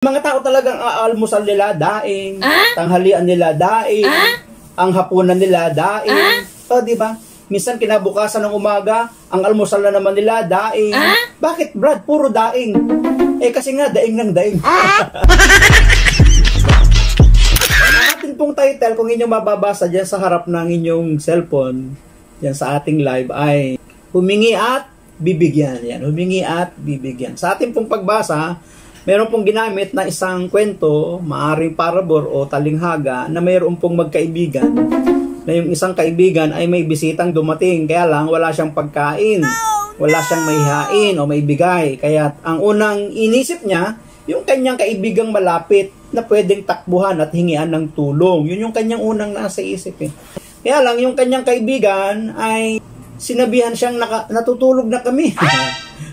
Mga tao talagang aalmusal nila, daing. Tanghalian nila, daing. Ang hapunan nila, daing. O, di ba? Minsan kinabukasan ng umaga, ang almusal na naman nila, daing. Bakit, Brad? Puro daing. Eh, kasi nga, daing ng daing. Ang ating pong title, kung inyong mababasa dyan sa harap ng inyong cellphone, dyan sa ating live, ay humingi at bibigyan. Yan, humingi at bibigyan. Sa ating pong pagbasa, meron pong ginamit na isang kwento, maaring parabor o talinghaga, na mayroon pong magkaibigan, na yung isang kaibigan ay may bisitang dumating, kaya lang wala siyang pagkain, wala siyang maihain o maibigay. Kaya ang unang inisip niya, yung kanyang kaibigang malapit na pwedeng takbuhan at hingian ng tulong. Yun yung kanyang unang nasa isip eh. Kaya lang yung kanyang kaibigan ay sinabihan siyang natutulog na kami.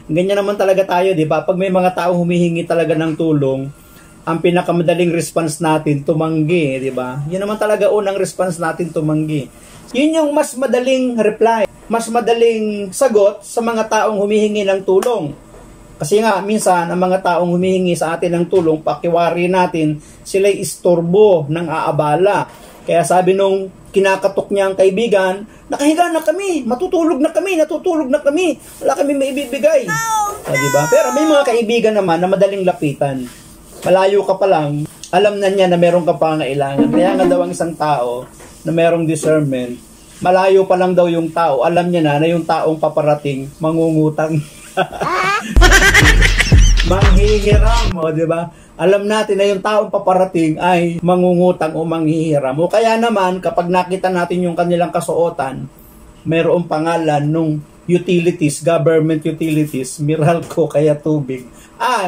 Ganyan naman talaga tayo, di ba? Pag may mga tao humihingi talaga ng tulong, ang pinakamadaling response natin, tumanggi, di ba? Yun naman talaga unang response natin, tumanggi. Yun yung mas madaling reply, mas madaling sagot sa mga taong humihingi ng tulong. Kasi nga, minsan, ang mga taong humihingi sa atin ng tulong, pakiwari natin, sila'y istorbo ng aabala. Kaya sabi nung kinakatok niya ang kaibigan, nakahiga na kami, natutulog na kami, wala kami maibibigay. Diba? Pero may mga kaibigan naman na madaling lapitan. Malayo ka pa lang, alam na niya na meron ka pangailangan. Kaya nga daw ang isang tao na merong discernment, malayo pa lang daw yung tao, alam niya na yung taong paparating, mangungutang. Manghihiram, o diba? Alam natin na yung taong paparating ay mangungutang o manghihiram. O kaya naman, kapag nakita natin yung kanilang kasuotan, mayroong pangalan nung utilities, government utilities, Meralco, kaya tubig.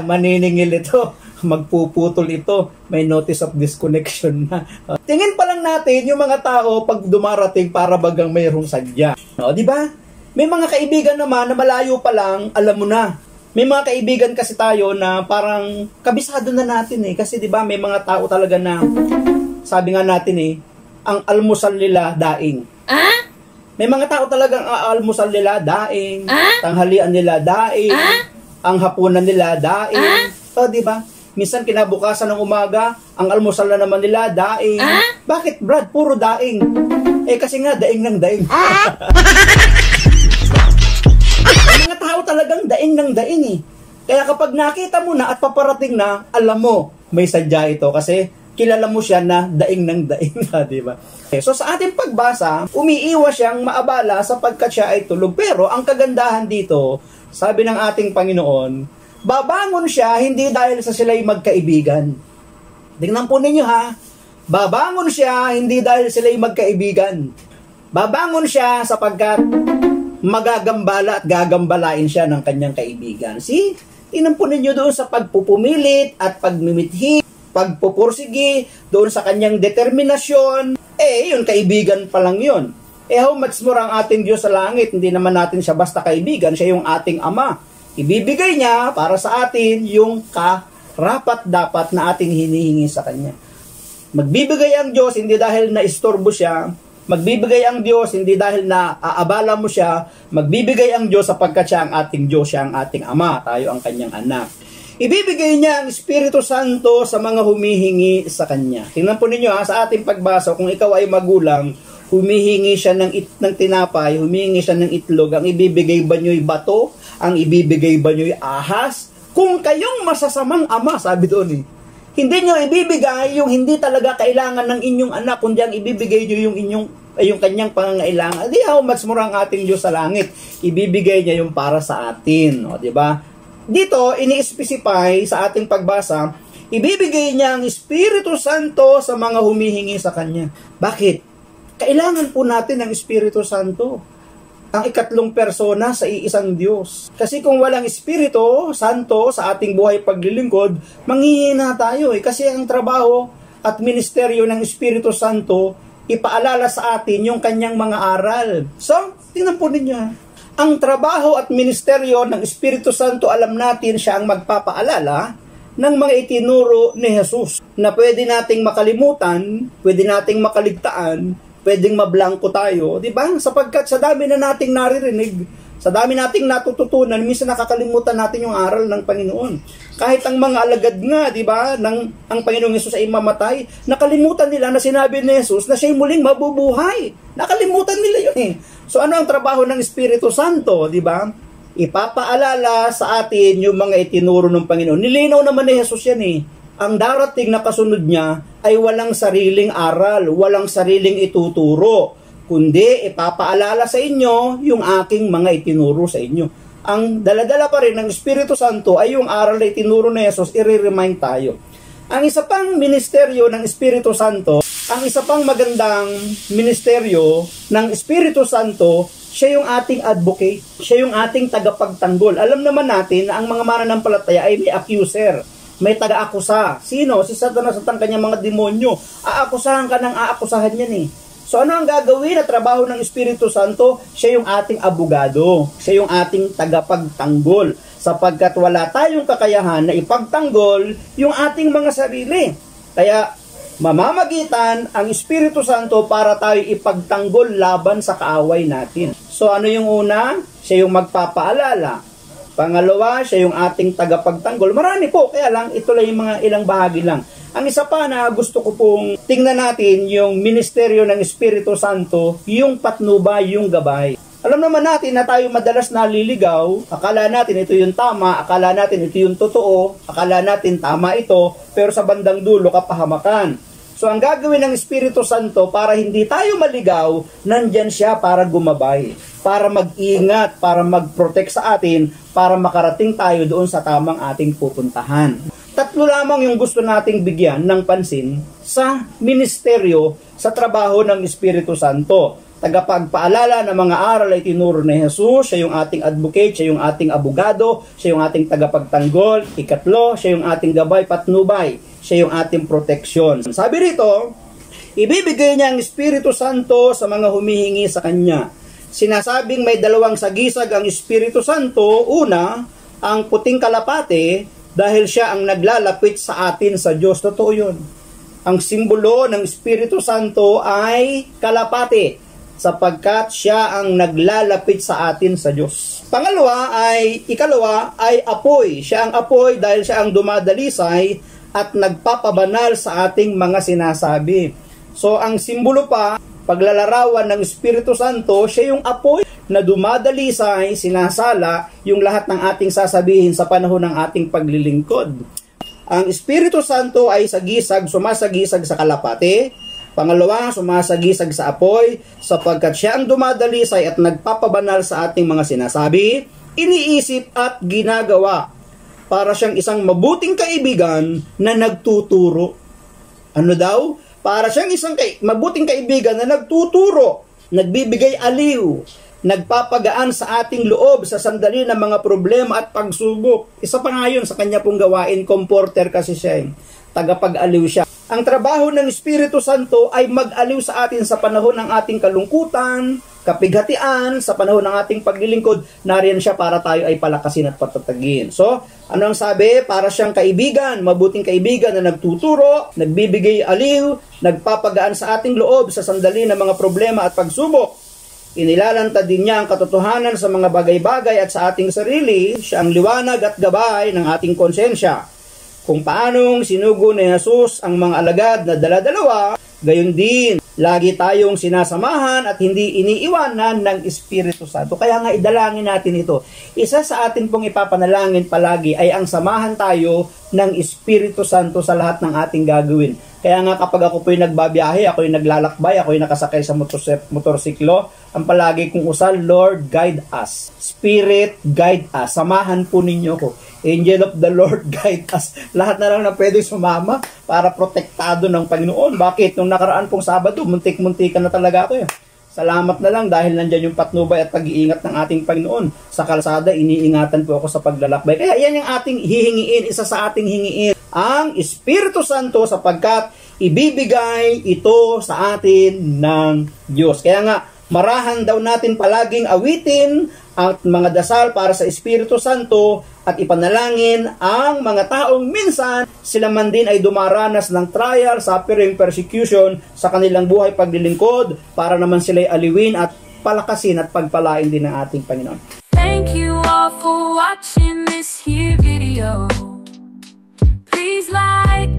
Maniningil ito, magpuputol ito, may notice of disconnection na. Tingin pa lang natin yung mga tao pag dumarating para bagang mayroong sadya. O, di ba? May mga kaibigan naman na malayo pa lang, alam mo na. May mga kaibigan kasi tayo na parang kabisado na natin eh. Kasi 'di ba may mga tao talaga na sabi nga natin eh, ang almusal nila daing. May mga tao talagang almusal nila daing, tanghalian nila daing, ang hapunan nila daing. O 'di ba? Minsan kinabukasan ng umaga, ang almusal na naman nila daing. Bakit, Brad? Puro daing. Eh kasi nga daing ng daing. Mga tao talagang daing ng daing eh. Kaya kapag nakita mo na at paparating na, alam mo, may sadya ito kasi kilala mo siya na daing ng daing na, di ba? So sa ating pagbasa, umiiwas siyang maabala sapagkat siya ay tulog. Pero ang kagandahan dito, sabi ng ating Panginoon, babangon siya hindi dahil sa sila'y magkaibigan. Tingnan po ninyo ha, babangon siya hindi dahil sila'y magkaibigan. Babangon siya sapagkat magagambala at gagambalain siya ng kanyang kaibigan. See? Tingnan po ninyo doon sa pagpupumilit at pagmimithi, pagpupursigi, doon sa kanyang determinasyon. Yun, kaibigan pa lang yun. How much more ang ating Diyos sa langit? Hindi naman natin siya basta kaibigan, siya yung ating Ama. Ibibigay niya para sa atin yung karapat-dapat na ating hinihingi sa Kanya. Magbibigay ang Diyos hindi dahil na-istorbo siya, magbibigay ang Diyos hindi dahil na aabala mo siya, magbibigay ang Diyos sapagkat siya ang ating Diyos, siya ang ating Ama, tayo ang kanyang anak. Ibibigay niya ang Espiritu Santo sa mga humihingi sa Kanya. Tingnan po ninyo sa ating pagbasa, kung ikaw ay magulang, humihingi siya ng tinapay, humihingi siya ng itlog, ang ibibigay ba niyo'y bato? Ang ibibigay ba niyo'y ahas? Kung kayong masasamang ama, sabi doon eh, hindi nyo ibibigay yung hindi talaga kailangan ng inyong anak, kundi ang ibibigay nyo yung kanyang pangangailangan. Di how much more ang ating Diyos sa langit, ibibigay niya yung para sa atin. O, diba? Dito, ini-specify sa ating pagbasa, ibibigay niya ang Espiritu Santo sa mga humihingi sa Kanya. Bakit? Kailangan po natin ng Espiritu Santo. Ang ikatlong persona sa iisang Diyos. Kasi kung walang Espiritu Santo sa ating buhay paglilingkod, manghihina tayo eh. Kasi ang trabaho at ministeryo ng Espiritu Santo, ipaalala sa atin yung kanyang mga aral. So, tingnan po ninyo. Ang trabaho at ministeryo ng Espiritu Santo, alam natin siya ang magpapaalala ng mga itinuro ni Jesus na pwede nating makalimutan, pwede nating makaligtaan, pwedeng mablangko tayo, di ba? Sapagkat sa dami na nating naririnig, sa dami nating natututunan, minsan nakakalimutan natin yung aral ng Panginoon. Kahit ang mga alagad nga, di ba, ang Panginoong Hesus ay mamatay, nakalimutan nila na sinabi ni Hesus na siya'y muling mabubuhay. Nakalimutan nila yun eh. So ano ang trabaho ng Espiritu Santo, di ba? Ipapaalala sa atin yung mga itinuro ng Panginoon. Nilinaw naman ni Hesus yan eh. Ang darating na kasunod niya ay walang sariling aral, walang sariling ituturo, kundi ipapaalala sa inyo yung aking mga itinuro sa inyo. Ang daladala pa rin ng Espiritu Santo ay yung aral na itinuro ni Jesus, i-remind tayo. Ang isa pang ministeryo ng Espiritu Santo, ang isa pang magandang ministeryo ng Espiritu Santo, siya yung ating advocate, siya yung ating tagapagtanggol. Alam naman natin na ang mga mananampalataya ay may accuser, may taga-akusa. Sino? Si Satanas at ang kanyang mga demonyo. Aakusahan ka ng aakusahan yan eh. So ano ang gagawin na trabaho ng Espiritu Santo? Siya yung ating abogado. Siya yung ating tagapagtanggol. Sapagkat wala tayong kakayahan na ipagtanggol yung ating mga sarili. Kaya mamamagitan ang Espiritu Santo para tayo ipagtanggol laban sa kaaway natin. So ano yung una? Siya yung magpapaalala. Pangalawa, siya yung ating tagapagtanggol. Marami po, kaya lang ito lang yung mga ilang bahagi lang. Ang isa pa na gusto ko pong tingnan natin yung ministeryo ng Espiritu Santo, yung patnubay, yung gabay. Alam naman natin na tayo madalas naliligaw, akala natin ito yung tama, akala natin ito yung totoo, akala natin tama ito, pero sa bandang dulo kapahamakan. So ang gagawin ng Espiritu Santo para hindi tayo maligaw, nandyan siya para gumabay, para mag-ingat, para mag-protect sa atin, para makarating tayo doon sa tamang ating pupuntahan. Tatlo lamang yung gusto nating bigyan ng pansin sa ministeryo, sa trabaho ng Espiritu Santo. Tagapagpaalala ng mga aral ay tinuro ni Jesus, siya yung ating advocate, siya yung ating abogado, siya yung ating tagapagtanggol. Ikatlo, siya yung ating gabay, patnubay, siya yung ating proteksyon. Sabi rito, ibibigay niya ang Espiritu Santo sa mga humihingi sa Kanya. Sinasabing may dalawang sagisag ang Espiritu Santo. Una, ang puting kalapate, dahil siya ang naglalapit sa atin sa Diyos. Totoo yun. Ang simbolo ng Espiritu Santo ay kalapate, sapagkat siya ang naglalapit sa atin sa Diyos. Ikalawa ay apoy. Siya ang apoy dahil siya ang dumadalisay at nagpapabanal sa ating mga sinasabi. So ang simbolo pa, paglalarawan ng Espiritu Santo, siya yung apoy na dumadalisay, sinasala yung lahat ng ating sasabihin sa panahon ng ating paglilingkod. Ang Espiritu Santo ay sumasagisag sa kalapate. Pangalawa, sumasagisag sa apoy, sapagkat siya ang dumadalisay at nagpapabanal sa ating mga sinasabi, iniisip at ginagawa. Para siyang isang mabuting kaibigan na nagtuturo. Ano daw? Para siyang isang mabuting kaibigan na nagtuturo, nagbibigay aliw, nagpapagaan sa ating loob sa sandali ng mga problema at pagsubok. Isa pa nga yun sa kanya pong gawain, comforter kasi siya, tagapag-aliw siya. Ang trabaho ng Espiritu Santo ay mag-aliw sa atin sa panahon ng ating kalungkutan, kapighatian, sa panahon ng ating paglilingkod. Nariyan siya para tayo ay palakasin at patatagin. So, ano ang sabi? Para siyang kaibigan, mabuting kaibigan na nagtuturo, nagbibigay aliw, nagpapagaan sa ating loob sa sandali ng mga problema at pagsubok. Inilalantad din niya ang katotohanan sa mga bagay-bagay at sa ating sarili. Siya ang liwanag at gabay ng ating konsensya. Kung paanong sinugo ni Jesus ang mga alagad na dala-dalawa, gayon din, lagi tayong sinasamahan at hindi iniiwanan ng Espiritu Santo. Kaya nga idalangin natin ito. Isa sa atin pong ipapanalangin palagi ay ang samahan tayo ng Espiritu Santo sa lahat ng ating gagawin. Kaya nga kapag ako po'y nagbabiyahe, ako'y naglalakbay, ako'y nakasakay sa motorsiklo, ang palagi kong usal, Lord, guide us. Spirit, guide us. Samahan po ninyo ko. Angel of the Lord, guide us. Lahat na lang na pwede sumama para protektado ng Panginoon. Bakit? Nung nakaraan pong Sabado, muntik-muntikan na talaga ako. Salamat na lang dahil nandyan yung patnubay at pag-iingat ng ating Panginoon. Sa kalsada, iniingatan po ako sa paglalakbay. Kaya yan yung ating hihingiin, isa sa ating hingiin. Ang Espiritu Santo sapagkat ibibigay ito sa atin ng Diyos. Kaya nga, marahan daw natin palaging awitin at mga dasal para sa Espiritu Santo at ipanalangin ang mga taong minsan sila man din ay dumaranas ng trial, suffering, persecution sa kanilang buhay paglilingkod para naman sila ay aliwin at palakasin at pagpalain din ng ating Panginoon. Thank you all for watching this here video. Please like,